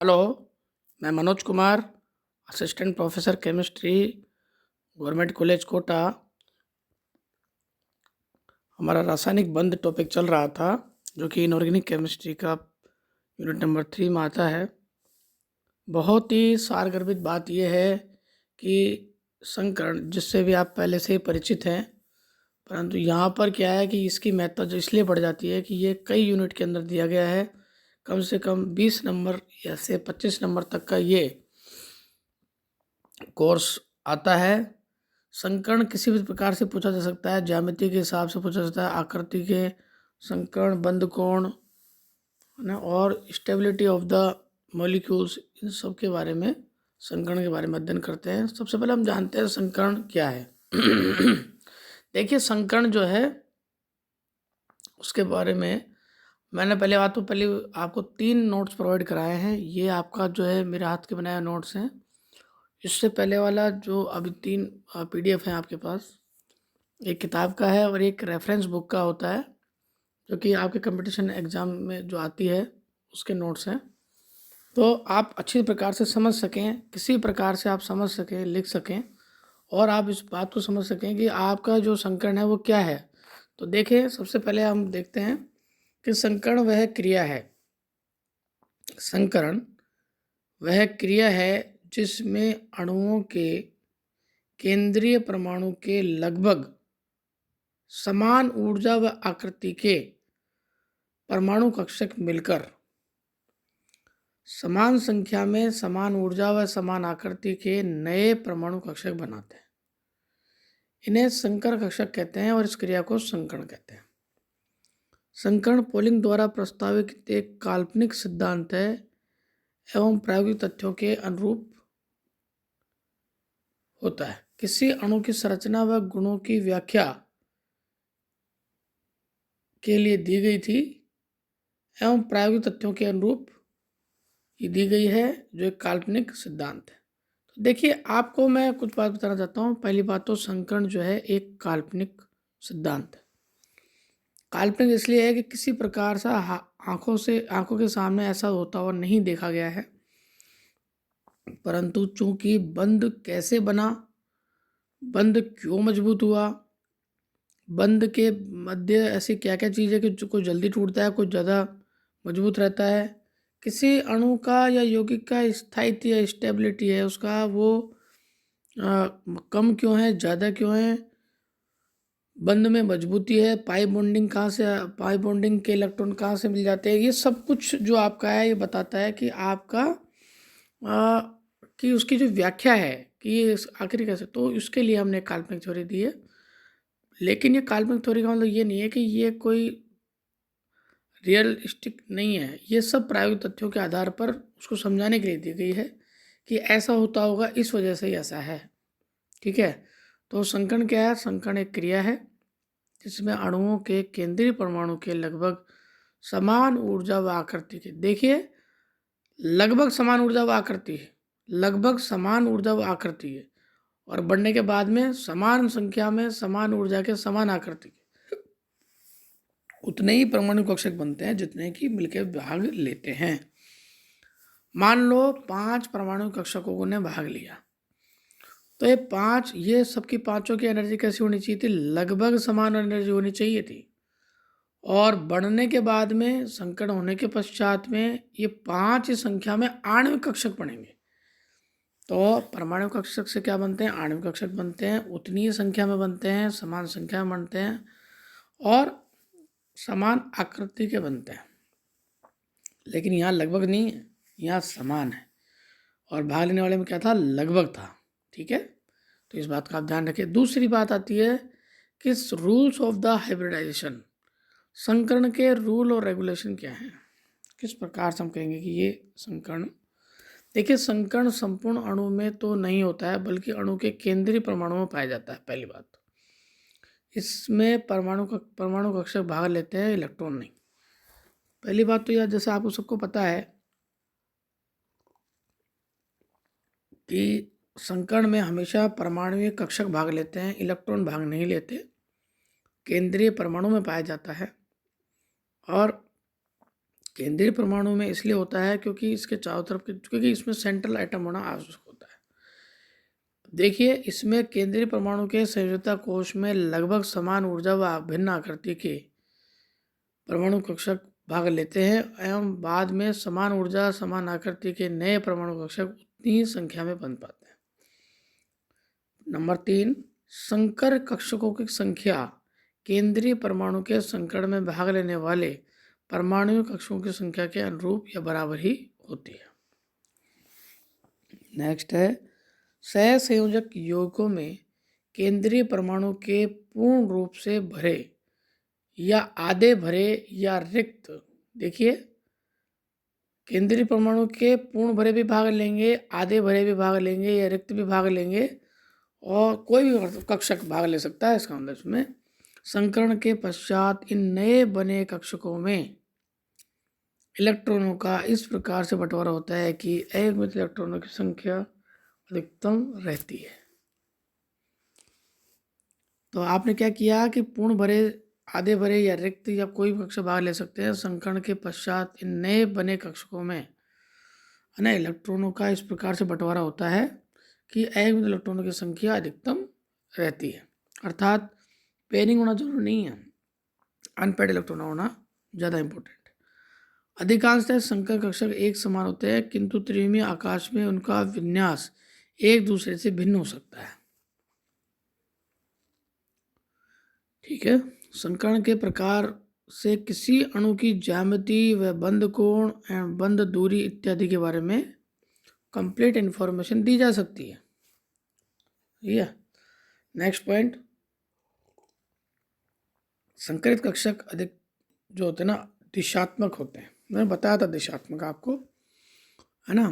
Hello, मैं Manoj Kumar, assistant professor chemistry, government college Kota. हमारा रासायनिक बंध टॉपिक चल रहा था, जो कि इनऑर्गेनिक केमिस्ट्री का यूनिट नंबर 3 में आता है। बहुत ही सारगर्भित बात यह है कि संकरण, जिससे भी आप पहले से ही परिचित हैं, परंतु यहाँ पर क्या है कि इसकी महत्ता जो इसलिए बढ़ जाती है कि ये कई यूनिट के अंदर दिया गया है। कम से कम 20 नंबर या से 25 नंबर तक का ये कोर्स आता है। संकर्ण किसी भी प्रकार से पूछा जा सकता है, ज्यामिति के हिसाब से पूछा जाता है, आकृति के संकर्ण, बंद कोण, है ना, और स्टेबिलिटी ऑफ द मॉलिक्यूल्स, इन सब के बारे में, संकर्ण के बारे में अध्ययन करते हैं। सबसे पहले हम जानते हैं संकर्ण क्या है। देखिए, संकर्ण जो है उसके बारे में मैंने पहले आपको 3 नोट्स प्रोवाइड कराए हैं। ये आपका जो है मेरे हाथ के बनाए नोट्स हैं। इससे पहले वाला जो अभी 3 PDF हैं आपके पास, एक किताब का है और एक रेफरेंस बुक का होता है, जो कि आपके कंपटीशन एग्ज़ाम में जो आती है उसके नोट्स हैं। तो आप अच्छी प्रकार से समझ सकें, किसी प्रकार से आप समझ सकें, लिख सकें, और आप इस बात को समझ सकें कि आपका जो संकर्ण है वो क्या है। तो देखें, सबसे पहले हम देखते हैं कि संकर्ण वह क्रिया है, संकरण वह क्रिया है जिसमें अणुओं के केंद्रीय परमाणु के लगभग समान ऊर्जा व आकृति के परमाणु कक्षक मिलकर समान संख्या में समान ऊर्जा व समान आकृति के नए परमाणु कक्षक बनाते हैं। इन्हें संकर कक्षक कहते हैं और इस क्रिया को संकरण कहते हैं। संकरण पोलिंग द्वारा प्रस्तावित एक काल्पनिक सिद्धांत है एवं प्रायोगिक तथ्यों के अनुरूप होता है। किसी अणु की संरचना व गुणों की व्याख्या के लिए दी गई थी एवं प्रायोगिक तथ्यों के अनुरूप ये दी गई है, जो एक काल्पनिक सिद्धांत है। तो देखिए, आपको मैं कुछ बात बताना चाहता हूँ। पहली बात तो संकर्ण जो है एक काल्पनिक सिद्धांत है। काल्पनिक इसलिए है कि किसी प्रकार से आंखों के सामने ऐसा होता हुआ नहीं देखा गया है, परंतु चूंकि बंध कैसे बना, बंध क्यों मजबूत हुआ, बंध के मध्य ऐसी क्या क्या चीज़ है कि जो कोई जल्दी टूटता है, कोई ज़्यादा मजबूत रहता है, किसी अणु का या यौगिक का स्थायित्व या स्टेबिलिटी है उसका, वो कम क्यों है, ज़्यादा क्यों है, बंध में मजबूती है, पाई बॉन्डिंग कहाँ से, पाई बॉन्डिंग के इलेक्ट्रॉन कहाँ से मिल जाते हैं, ये सब कुछ जो आपका है ये बताता है कि आपका कि उसकी जो व्याख्या है कि ये आखिर कैसे, तो इसके लिए हमने काल्पनिक थ्योरी दी है। लेकिन ये काल्पनिक थ्योरी का मतलब ये नहीं है कि ये कोई रियलिस्टिक नहीं है। ये सब प्रायोगिक तथ्यों के आधार पर उसको समझाने के लिए दी गई है कि ऐसा होता होगा, इस वजह से ही ऐसा है। ठीक है, तो संकर्ण क्या है? संकर्ण एक क्रिया है जिसमें अणुओं के केंद्रीय परमाणु के लगभग समान ऊर्जा व आकृति के, देखिए, लगभग समान ऊर्जा व आकृति है, लगभग समान ऊर्जा व आकृति है, और बढ़ने के बाद में समान संख्या में समान ऊर्जा के समान आकृति के उतने ही परमाणु कक्षक बनते हैं जितने की मिलकर भाग लेते हैं। मान लो 5 परमाणु कक्षकों ने भाग लिया, तो ये सबकी पांचों की एनर्जी कैसी होनी चाहिए थी? लगभग समान एनर्जी होनी चाहिए थी। और बढ़ने के बाद में, संकरण होने के पश्चात में, ये 5 संख्या में आणविक कक्षक बनेंगे। तो परमाणु कक्षक से क्या बनते हैं? आणविक कक्षक बनते हैं, उतनी ही संख्या में बनते हैं, समान संख्या में बनते हैं और समान आकृति के बनते हैं। लेकिन यहाँ लगभग नहीं है, यहाँ समान है, और भाग लेने वाले में क्या था? लगभग था। ठीक है, तो इस बात का आप ध्यान रखिए। दूसरी बात आती है कि रूल्स ऑफ द हाइब्रिडाइजेशन, संकरण के रूल और रेगुलेशन क्या हैं, किस प्रकार से हम कहेंगे कि ये संकरण। देखिए, संकरण संपूर्ण अणु में तो नहीं होता है, बल्कि अणु के केंद्रीय परमाणु में पाया जाता है। पहली बात, इसमें परमाणु कक्षक भाग लेते हैं, इलेक्ट्रॉन नहीं। पहली बात तो यह, जैसे आपको सबको पता है कि संकरण में हमेशा परमाणु कक्षक भाग लेते हैं, इलेक्ट्रॉन भाग नहीं लेते, केंद्रीय परमाणु में पाया जाता है। और केंद्रीय परमाणु में इसलिए होता है क्योंकि इसके चारों तरफ क्योंकि इसमें सेंट्रल एटम होना आवश्यक होता है। देखिए, इसमें केंद्रीय परमाणु के संयोजकता कोश में लगभग समान ऊर्जा व अभिन्न आकृति के परमाणु कक्षक भाग लेते हैं एवं बाद में समान ऊर्जा समान आकृति के नए परमाणु कक्षक उतनी ही संख्या में बन पाते हैं। नंबर 3, संकर कक्षकों की संख्या केंद्रीय परमाणु के संकरण में भाग लेने वाले परमाणु कक्षकों की संख्या के अनुरूप या बराबर ही होती है। नेक्स्ट है, सहसंयोजक यौगिकों में केंद्रीय परमाणु के पूर्ण रूप से भरे या आधे भरे या रिक्त, देखिए केंद्रीय परमाणु के पूर्ण भरे भी भाग लेंगे, आधे भरे भी भाग लेंगे या रिक्त भी भाग लेंगे और कोई भी कक्षक भाग ले सकता है। इसका मतलब इसमें संकरण के पश्चात इन नए बने कक्षकों में इलेक्ट्रॉनों का इस प्रकार से बंटवारा होता है कि अयुग्मित इलेक्ट्रॉनों की संख्या अधिकतम रहती है। तो आपने क्या किया कि पूर्ण भरे, आधे भरे या रिक्त या कोई भी कक्षक भाग ले सकते हैं। संकरण के पश्चात इन नए बने कक्षकों में इलेक्ट्रॉनों का इस प्रकार से बंटवारा होता है कि अयुग्मित इलेक्ट्रॉनों की संख्या अधिकतम रहती है। अर्थात पेयरिंग होना जरूरी नहीं है, अनपेयर्ड इलेक्ट्रॉन होना ज़्यादा इंपॉर्टेंट। अधिकांशतः संकर कक्षक एक समान होते हैं किंतु त्रिविमीय आकाश में उनका विन्यास एक दूसरे से भिन्न हो सकता है। ठीक है, संकरण के प्रकार से किसी अणु की ज्यामिति व बंध कोण एवं बंध दूरी इत्यादि के बारे में कंप्लीट इंफॉर्मेशन दी जा सकती है। ठीक है, नेक्स्ट पॉइंट, संकरित कक्षक अधिक जो होते हैं ना दिशात्मक होते हैं। मैंने बताया था दिशात्मक आपको, है ना,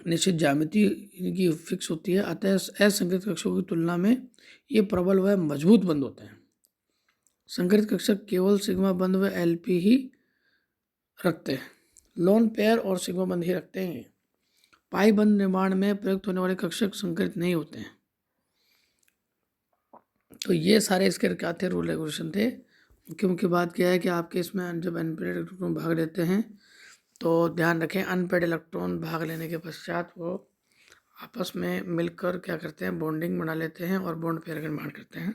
निश्चित ज्यामिति इनकी फिक्स होती है, अतः असंकरित कक्षकों की तुलना में ये प्रबल व मजबूत बंध होते हैं। संकरित कक्षक केवल सिग्मा बंध व एलपी ही रखते हैं, लोन पेयर और सिग्मा बंध ही रखते हैं। पाई बंध निर्माण में प्रयुक्त होने वाले कक्षक संकरित नहीं होते हैं। तो ये सारे इसके क्या थे, रूल रेगुलेशन थे। मुख्य बात क्या है कि आपके इसमें जब अनपेयर्ड इलेक्ट्रॉन भाग लेते हैं तो ध्यान रखें, अनपेयर्ड इलेक्ट्रॉन भाग लेने के पश्चात वो आपस में मिलकर क्या करते हैं, बॉन्डिंग बना लेते हैं और बॉन्ड पेयर का निर्माण करते हैं।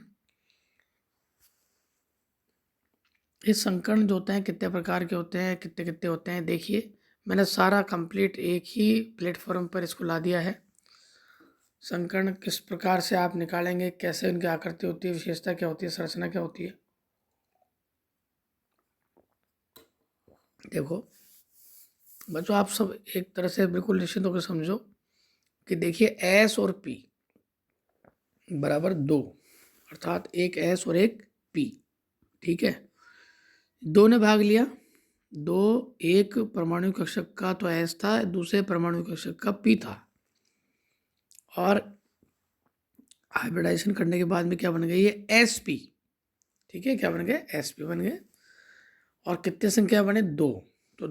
इस संकरण जो होते हैं कितने प्रकार के होते हैं, कितने कितने होते हैं, देखिए मैंने सारा कंप्लीट एक ही प्लेटफॉर्म पर इसको ला दिया है। संकरण किस प्रकार से आप निकालेंगे, कैसे उनकी आकृति होती है, विशेषता क्या होती है, संरचना क्या होती है। देखो बच्चों, आप सब एक तरह से बिल्कुल निश्चित होकर समझो कि देखिए एस और पी बराबर 2, अर्थात एक एस और एक पी। ठीक है, दो ने भाग लिया, दो, एक परमाणु कक्षक का तो एस था, दूसरे परमाणु कक्षक का पी था, और हाइब्रिडाइजेशन करने के बाद में क्या बन गई, ये एस पी। ठीक है, क्या बन गए, एस पी बन गए। और कितने संख्या बने, 2, तो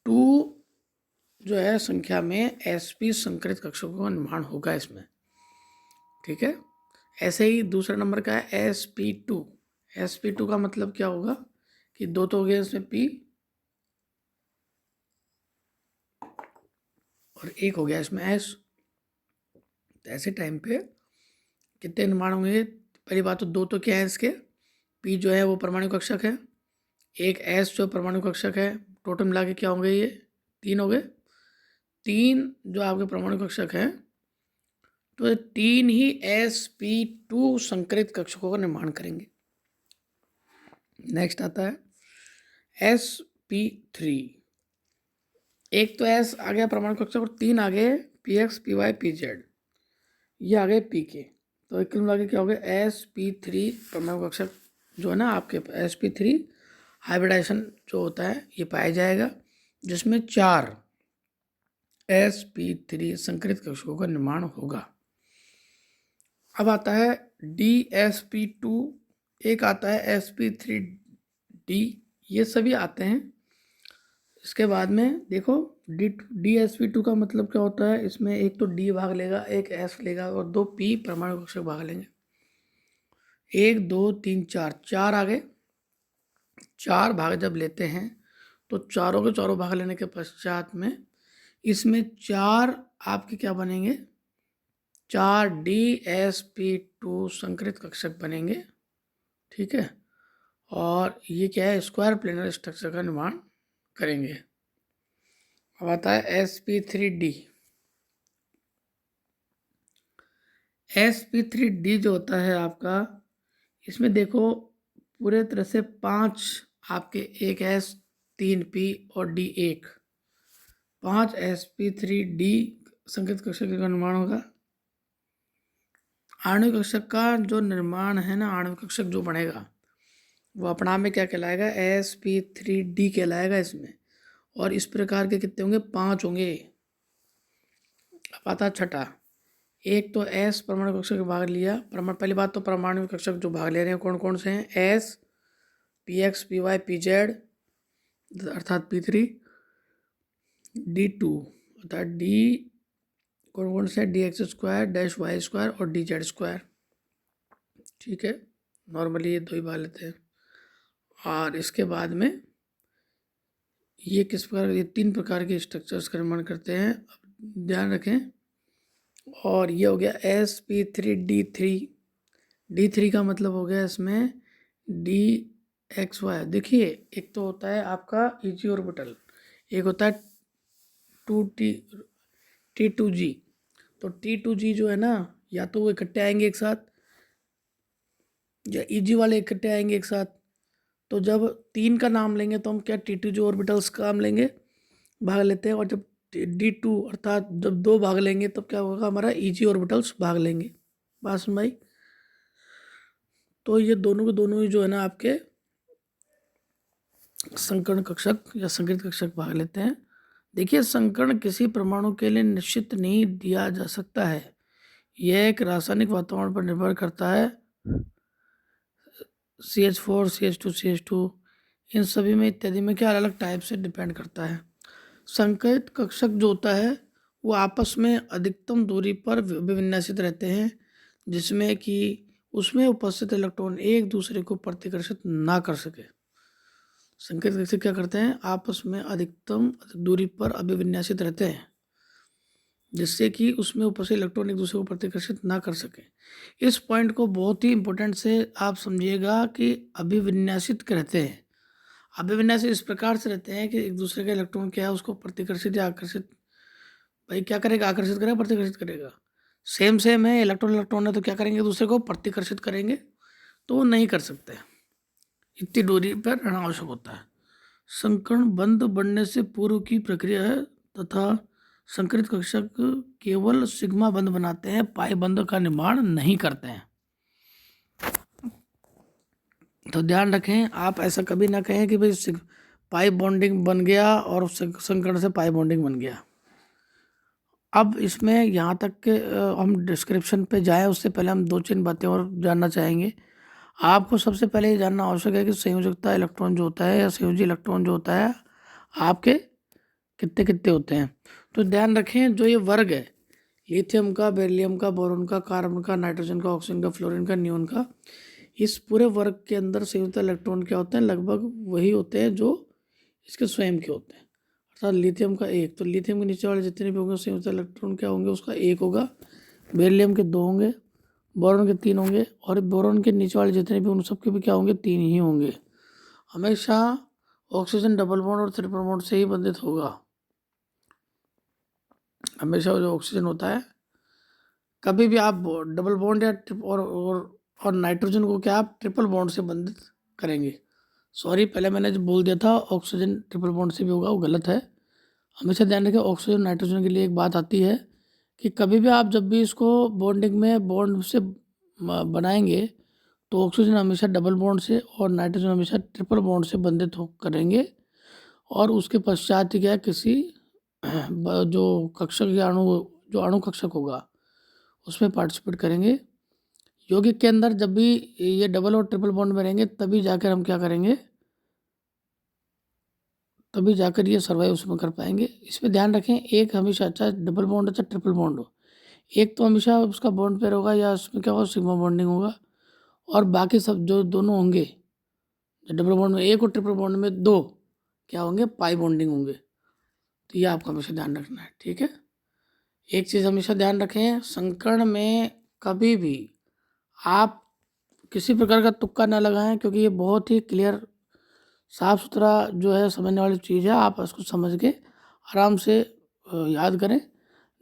2 जो है संख्या में sp संकरित कक्षकों का निर्माण होगा इसमें। ठीक है, ऐसे ही दूसरा नंबर का है sp2। sp2 का मतलब क्या होगा कि 2 तो हो गए इसमें p और 1 हो गया इसमें s। तो ऐसे टाइम पे कितने निर्माण होंगे, पहली बात तो 2 तो क्या है इसके, p जो है वो परमाणु कक्षक है, एक s जो परमाणु कक्षक है, टोटल मिला के क्या होंगे, ये 3 हो गए। 3 जो आपके परमाणु कक्षक हैं, तो 3 ही sp2 संकरित कक्षकों का निर्माण करेंगे। नेक्स्ट आता है sp3। एक तो s आ गया परमाणु कक्षक और 3 आ गए px py pz, ये आ गए pk। तो एक मिला के क्या हो गया, sp3 परमाणु कक्षक जो है ना आपके sp3 हाइब्रिडाइजेशन जो होता है ये पाया जाएगा, जिसमें 4 sp3 संकरित कक्षकों का निर्माण होगा। अब आता है dsp2, एक आता है sp3d, ये सभी आते हैं। इसके बाद में देखो dsp2 का मतलब क्या होता है, इसमें एक तो d भाग लेगा, एक s लेगा और 2 p परमाणु कक्षक भाग लेंगे। 1 2 3 4 आ गए। 4 भाग जब लेते हैं तो चारों के चारों भाग लेने के पश्चात में इसमें 4 आपके क्या बनेंगे, 4 DsP2 संकरित कक्षक बनेंगे, ठीक है। और ये क्या है, स्क्वायर प्लेनर स्ट्रक्चर का निर्माण करेंगे। अब आता है sp3d। sp3d जो होता है आपका, इसमें देखो पूरे तरह से 5 आपके, एक S 3p और D1, 5 sp3d संकरित कक्षक का निर्माण होगा। आणविक कक्षक का जो निर्माण है ना, आणविक कक्षक जो बनेगा वो अपना में क्या कहलाएगा, sp3d कहलाएगा इसमें। और इस प्रकार के कितने होंगे, 5 होंगे। अब आता छठा, एक तो S परमाणु कक्षक भाग लिया। पहली बात तो परमाणु कक्षक जो भाग ले रहे हैं कौन कौन से हैं, S, px, py, pz अर्थात p3, d2 अर्थात d कौन कौन से, dx² डैश y² और dz², ठीक है। नॉर्मली ये 2 ही भाग लेते हैं। और इसके बाद में ये किस प्रकार, ये 3 प्रकार के स्ट्रक्चर्स का निर्माण करते हैं, ध्यान रखें। और ये हो गया sp3d3। d3 का मतलब हो गया इसमें dxy। देखिए एक तो होता है आपका Eg ऑर्बिटल, एक होता है T2g। तो T2g जो है ना, या तो वो इकट्ठे आएंगे एक साथ, या Eg वाले इकट्ठे आएंगे एक साथ। तो जब 3 का नाम लेंगे तो हम क्या T2g ऑर्बिटल्स का नाम लेंगे, भाग लेते हैं। और जब D2 अर्थात जब 2 भाग लेंगे तब क्या होगा, हमारा Eg ऑर्बिटल्स भाग लेंगे। बात सुन भाई। तो ये दोनों के दोनों ही जो है ना आपके संकर्ण कक्षक या संकरित कक्षक भाग लेते हैं। देखिए संकर्ण किसी परमाणु के लिए निश्चित नहीं दिया जा सकता है, यह एक रासायनिक वातावरण पर निर्भर करता है। CH4, CH2, CH2 इन सभी में इत्यादि में क्या अलग अलग टाइप से डिपेंड करता है। संकरित कक्षक जो होता है वो आपस में अधिकतम दूरी पर विन्यासित रहते हैं, जिसमें कि उसमें उपस्थित इलेक्ट्रॉन एक दूसरे को प्रतिकर्षित ना कर सके। संकरित कक्षक क्या करते हैं, आपस में अधिकतम दूरी पर अभिविन्यासित रहते हैं, जिससे कि उसमें उपस्थित इलेक्ट्रॉन एक दूसरे को प्रतिकर्षित ना कर सके। इस पॉइंट को बहुत ही इंपॉर्टेंट से आप समझिएगा कि अभिविन्यासित रहते हैं। अभिविन्यासित इस प्रकार से रहते हैं कि एक दूसरे का इलेक्ट्रॉन क्या है उसको प्रतिकर्षित या आकर्षित, भाई क्या करेगा, आकर्षित करेगा, प्रतिकर्षित करेगा। सेम है, इलेक्ट्रॉन इलेक्ट्रॉन है तो क्या करेंगे, एक दूसरे को प्रतिकर्षित करेंगे, तो वो नहीं कर सकते। इतनी दूरी पर रहना आवश्यक होता है। संकर्ण बंध बनने से पूर्व की प्रक्रिया है तथा संकरित कक्षक केवल सिग्मा बंध बनाते हैं, पाई बंध का निर्माण नहीं करते हैं। तो ध्यान रखें, आप ऐसा कभी ना कहें कि भाई पाई बॉन्डिंग बन गया और संकर्ण से पाई बॉन्डिंग बन गया। अब इसमें यहाँ तक के हम डिस्क्रिप्शन पे जाएं उससे पहले हम 2-3 बातें और जानना चाहेंगे। आपको सबसे पहले ये जानना आवश्यक है कि संयोजकता इलेक्ट्रॉन जो होता है या संयोजी इलेक्ट्रॉन जो होता है आपके कितने कितने होते हैं। तो ध्यान रखें, जो ये वर्ग है लिथियम का, बेरिलियम का, बोरोन का, कार्बन का, नाइट्रोजन का, ऑक्सीजन का, फ्लोरीन का, नियोन का, इस पूरे वर्ग के अंदर संयुक्त इलेक्ट्रॉन क्या होते हैं, लगभग वही होते हैं जो इसके स्वयं के होते हैं। अर्थात लिथियम का 1, तो लिथियम के नीचे वाले जितने भी होंगे संयुक्त इलेक्ट्रॉन क्या होंगे, उसका 1 होगा। बेरिलियम के 2 होंगे, बोरॉन के 3 होंगे, और बोरॉन के नीचे वाले जितने भी उन सबके भी क्या होंगे, 3 ही होंगे। हमेशा ऑक्सीजन डबल बॉन्ड और ट्रिपल बॉन्ड से ही बंधित होगा। हमेशा जो ऑक्सीजन होता है, कभी भी आप डबल बॉन्ड या और नाइट्रोजन को क्या आप ट्रिपल बॉन्ड से बंधित करेंगे। सॉरी, पहले मैंने जो बोल दिया था ऑक्सीजन ट्रिपल बॉन्ड से भी होगा, वो गलत है। हमेशा ध्यान रखें, ऑक्सीजन नाइट्रोजन के लिए एक बात आती है कि कभी भी आप जब भी इसको बॉन्डिंग में बॉन्ड से बनाएंगे तो ऑक्सीजन हमेशा डबल बॉन्ड से और नाइट्रोजन हमेशा ट्रिपल बॉन्ड से बंधित हो करेंगे। और उसके पश्चात क्या किसी जो कक्षक या जो अणु कक्षक होगा उसमें पार्टिसिपेट करेंगे। यौगिक के अंदर जब भी ये डबल और ट्रिपल बॉन्ड में रहेंगे तभी जाकर हम क्या करेंगे, तभी जाकर ये सर्वाइव उसमें कर पाएंगे। इसमें ध्यान रखें, एक हमेशा अच्छा डबल बॉन्ड अच्छा ट्रिपल बॉन्ड हो, एक तो हमेशा उसका बॉन्ड पेयर होगा या उसमें क्या होगा, सिग्मा बॉन्डिंग होगा। और बाकी सब जो दोनों होंगे, डबल बॉन्ड में 1 और ट्रिपल बॉन्ड में 2 क्या होंगे, पाई बॉन्डिंग होंगे। तो ये आपको हमेशा ध्यान रखना है, ठीक है। एक चीज़ हमेशा ध्यान रखें, संकर्ण में कभी भी आप किसी प्रकार का तुक्का ना लगाएं, क्योंकि ये बहुत ही क्लियर साफ सुथरा जो है समझने वाली चीज़ है। आप उसको समझ के आराम से याद करें।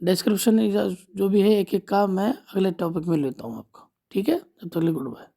डिस्क्रिप्शन जो भी है एक एक का मैं अगले टॉपिक में लेता हूँ आपका, ठीक है। तब तक के लिए गुड बाय।